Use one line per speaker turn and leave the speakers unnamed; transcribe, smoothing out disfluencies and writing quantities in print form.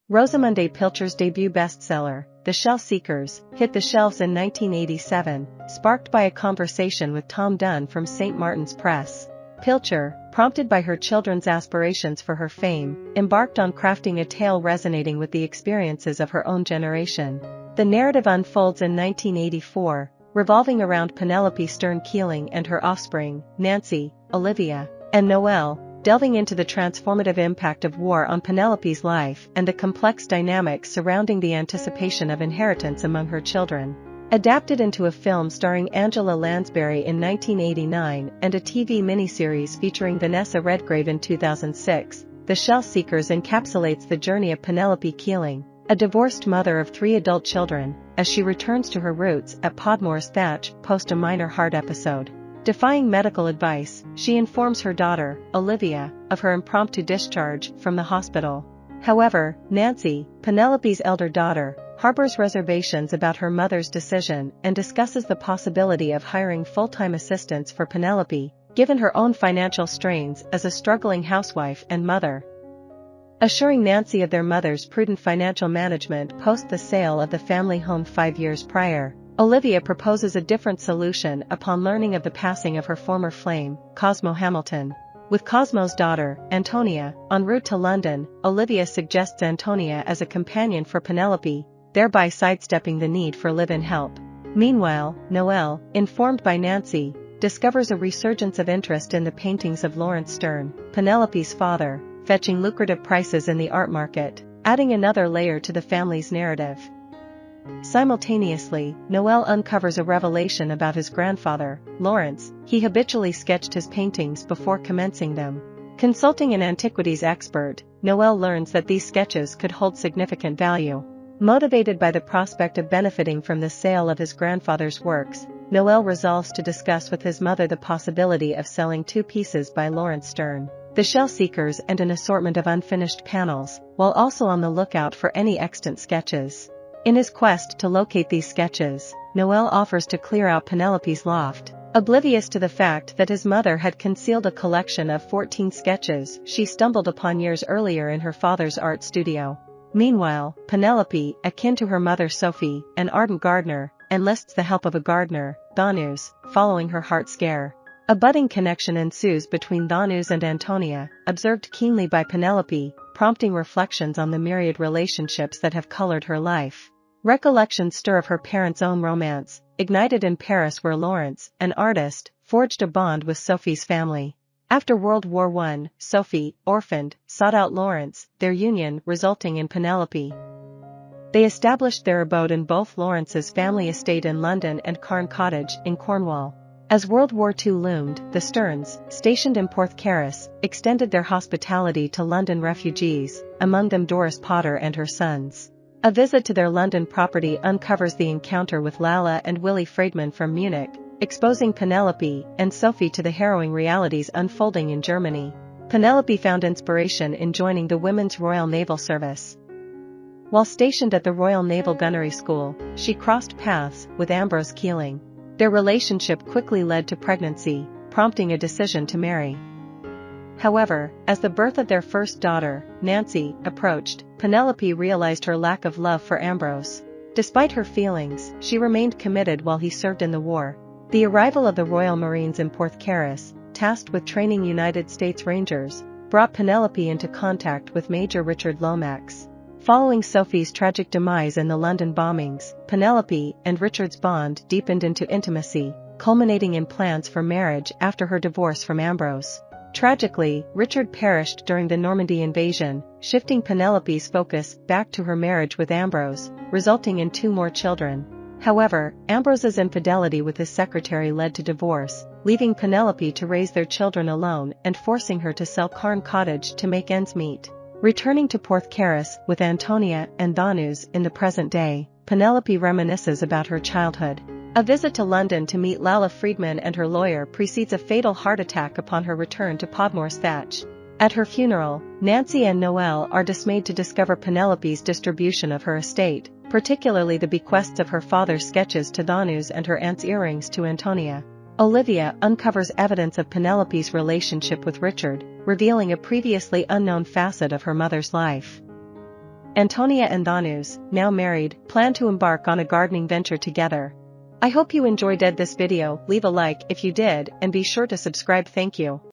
Rosamunde Pilcher's debut bestseller, The Shell Seekers, hit the shelves in 1987, sparked by a conversation with Tom Dunn from St. Martin's Press. Pilcher, prompted by her children's aspirations for her fame, embarked on crafting a tale resonating with the experiences of her own generation. The narrative unfolds in 1984, revolving around Penelope Keeling and her offspring, Nancy, Olivia, and Noel, delving into the transformative impact of war on Penelope's life and the complex dynamics surrounding the anticipation of inheritance among her children. Adapted into a film starring Angela Lansbury in 1989 and a TV miniseries featuring Vanessa Redgrave in 2006, The Shell Seekers encapsulates the journey of Penelope Keeling, a divorced mother of 3 adult children, as she returns to her roots at Podmore's Thatch post a minor heart episode. Defying medical advice, she informs her daughter, Olivia, of her impromptu discharge from the hospital. However, Nancy, Penelope's elder daughter, harbors reservations about her mother's decision and discusses the possibility of hiring full-time assistance for Penelope, given her own financial strains as a struggling housewife and mother. Assuring Nancy of their mother's prudent financial management post the sale of the family home 5 years prior, Olivia proposes a different solution upon learning of the passing of her former flame, Cosmo Hamilton. With Cosmo's daughter, Antonia, en route to London, Olivia suggests Antonia as a companion for Penelope, thereby sidestepping the need for live-in help. Meanwhile, Noel, informed by Nancy, discovers a resurgence of interest in the paintings of Lawrence Sterne, Penelope's father, fetching lucrative prices in the art market, adding another layer to the family's narrative. Simultaneously, Noel uncovers a revelation about his grandfather, Lawrence. He habitually sketched his paintings before commencing them. Consulting an antiquities expert, Noel learns that these sketches could hold significant value. Motivated by the prospect of benefiting from the sale of his grandfather's works, Noel resolves to discuss with his mother the possibility of selling 2 pieces by Lawrence Sterne, The Shell Seekers and an assortment of unfinished panels, while also on the lookout for any extant sketches. In his quest to locate these sketches, Noel offers to clear out Penelope's loft. Oblivious to the fact that his mother had concealed a collection of 14 sketches she stumbled upon years earlier in her father's art studio. Meanwhile, Penelope, akin to her mother Sophie, an ardent gardener, enlists the help of a gardener, Thanu's, following her heart scare. A budding connection ensues between Thanu's and Antonia, observed keenly by Penelope, prompting reflections on the myriad relationships that have colored her life. Recollections stir of her parents' own romance, ignited in Paris where Lawrence, an artist, forged a bond with Sophie's family. After World War I, Sophie, orphaned, sought out Lawrence, their union resulting in Penelope. They established their abode in both Lawrence's family estate in London and Carn Cottage in Cornwall. As World War II loomed, the Sterns, stationed in Porthcaris, extended their hospitality to London refugees, among them Doris Potter and her sons. A visit to their London property uncovers the encounter with Lala and Willy Friedman from Munich, exposing Penelope and Sophie to the harrowing realities unfolding in Germany. Penelope found inspiration in joining the Women's Royal Naval Service. While stationed at the Royal Naval Gunnery School, she crossed paths with Ambrose Keeling. Their relationship quickly led to pregnancy, prompting a decision to marry. However, as the birth of their first daughter, Nancy, approached, Penelope realized her lack of love for Ambrose. Despite her feelings, she remained committed while he served in the war. The arrival of the Royal Marines in Porthcaris, tasked with training United States Rangers, brought Penelope into contact with Major Richard Lomax. Following Sophie's tragic demise in the London bombings, Penelope and Richard's bond deepened into intimacy, culminating in plans for marriage after her divorce from Ambrose. Tragically, Richard perished during the Normandy invasion, shifting Penelope's focus back to her marriage with Ambrose, resulting in 2 more children. However, Ambrose's infidelity with his secretary led to divorce, leaving Penelope to raise their children alone and forcing her to sell Carn Cottage to make ends meet. Returning to Porthcaris with Antonia and Thanu's in the present day, Penelope reminisces about her childhood. A visit to London to meet Lala Friedman and her lawyer precedes a fatal heart attack upon her return to Podmore's Thatch. At her funeral, Nancy and Noel are dismayed to discover Penelope's distribution of her estate, particularly the bequests of her father's sketches to Thanu's and her aunt's earrings to Antonia. Olivia uncovers evidence of Penelope's relationship with Richard, revealing a previously unknown facet of her mother's life. Antonia and Thanus, now married, plan to embark on a gardening venture together. I hope you enjoyed this video. Leave a like if you did and be sure to subscribe. Thank you.